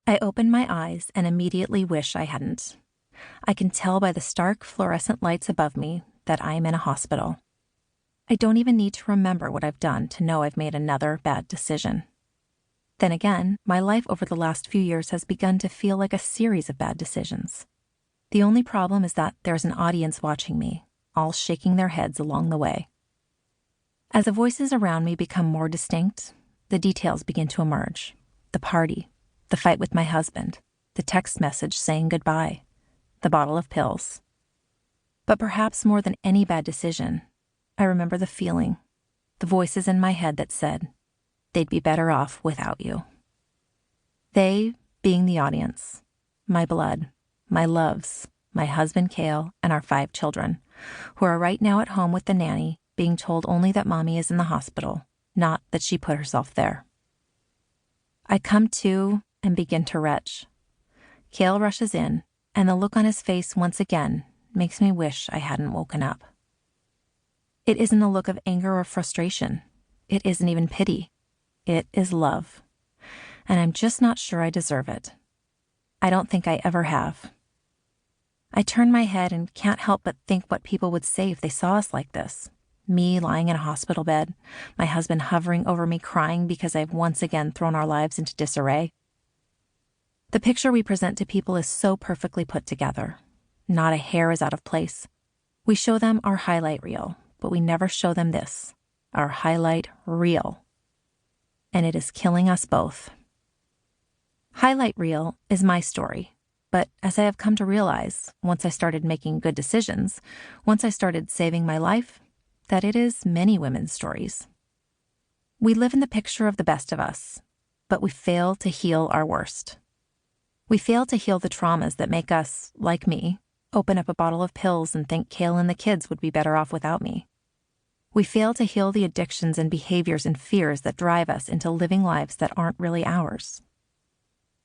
I open my eyes and immediately wish I hadn't. I can tell by the stark fluorescent lights above me that I am in a hospital. I don't even need to remember what I've done to know I've made another bad decision. Then again, my life over the last few years has begun to feel like a series of bad decisions. The only problem is that there's an audience watching me, all shaking their heads along the way. As the voices around me become more distinct, the details begin to emerge. The party, the fight with my husband, the text message saying goodbye, the bottle of pills. But perhaps more than any bad decision, I remember the feeling, the voices in my head that said, they'd be better off without you. They being the audience, my blood, my loves, my husband Cale, and our 5 children, who are right now at home with the nanny, being told only that Mommy is in the hospital, not that she put herself there. I come to and begin to retch. Cale rushes in, and the look on his face once again makes me wish I hadn't woken up. It isn't a look of anger or frustration. It isn't even pity. It is love. And I'm just not sure I deserve it. I don't think I ever have. I turn my head and can't help but think what people would say if they saw us like this. Me lying in a hospital bed, my husband hovering over me crying because I've once again thrown our lives into disarray. The picture we present to people is so perfectly put together. Not a hair is out of place. We show them our highlight reel, but we never show them this, our highlight reel. And it is killing us both. Highlight reel is my story, but as I have come to realize, once I started making good decisions, once I started saving my life, that it is many women's stories. We live in the picture of the best of us, but we fail to heal our worst. We fail to heal the traumas that make us, like me, open up a bottle of pills and think Cale and the kids would be better off without me. We fail to heal the addictions and behaviors and fears that drive us into living lives that aren't really ours.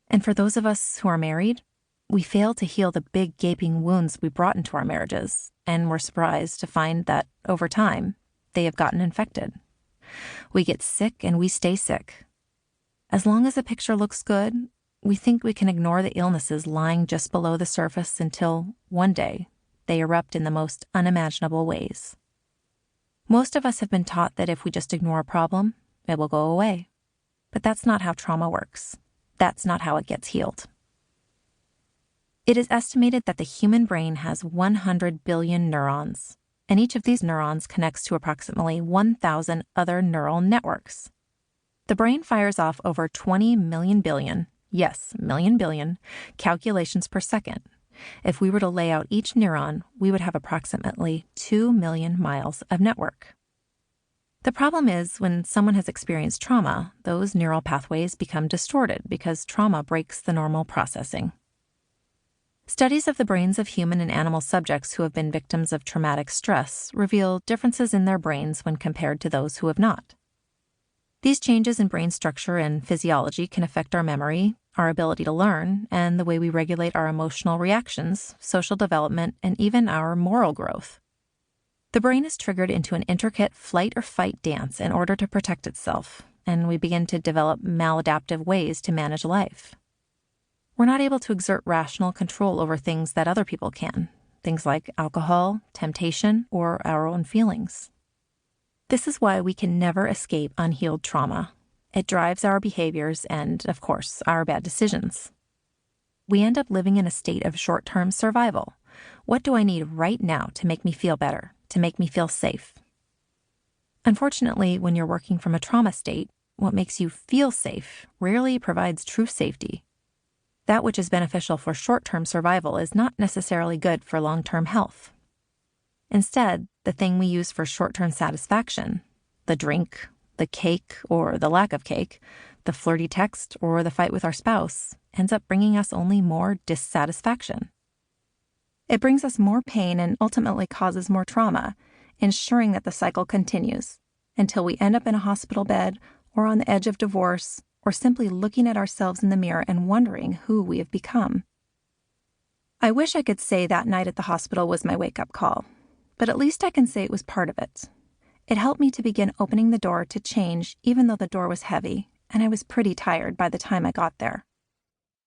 And for those of us who are married, we fail to heal the big gaping wounds we brought into our marriages, and we're surprised to find that, over time, they have gotten infected. We get sick and we stay sick. As long as the picture looks good, we think we can ignore the illnesses lying just below the surface until, one day, they erupt in the most unimaginable ways. Most of us have been taught that if we just ignore a problem, it will go away. But that's not how trauma works. That's not how it gets healed. It is estimated that the human brain has 100 billion neurons, and each of these neurons connects to approximately 1,000 other neural networks. The brain fires off over 20 million billion, yes, million billion, calculations per second. If we were to lay out each neuron, we would have approximately 2 million miles of network. The problem is, when someone has experienced trauma, those neural pathways become distorted because trauma breaks the normal processing. Studies of the brains of human and animal subjects who have been victims of traumatic stress reveal differences in their brains when compared to those who have not. These changes in brain structure and physiology can affect our memory, our ability to learn, and the way we regulate our emotional reactions, social development, and even our moral growth. The brain is triggered into an intricate flight or fight dance in order to protect itself, and we begin to develop maladaptive ways to manage life. We're not able to exert rational control over things that other people can, things like alcohol, temptation, or our own feelings. This is why we can never escape unhealed trauma. It drives our behaviors and, of course, our bad decisions. We end up living in a state of short-term survival. What do I need right now to make me feel better, to make me feel safe? Unfortunately, when you're working from a trauma state, what makes you feel safe rarely provides true safety. That which is beneficial for short-term survival is not necessarily good for long-term health. Instead, the thing we use for short-term satisfaction, the drink, the cake or the lack of cake, the flirty text or the fight with our spouse, ends up bringing us only more dissatisfaction. It brings us more pain and ultimately causes more trauma, ensuring that the cycle continues until we end up in a hospital bed or on the edge of divorce or simply looking at ourselves in the mirror and wondering who we have become. I wish I could say that night at the hospital was my wake-up call, but at least I can say it was part of it. It helped me to begin opening the door to change even though the door was heavy, and I was pretty tired by the time I got there.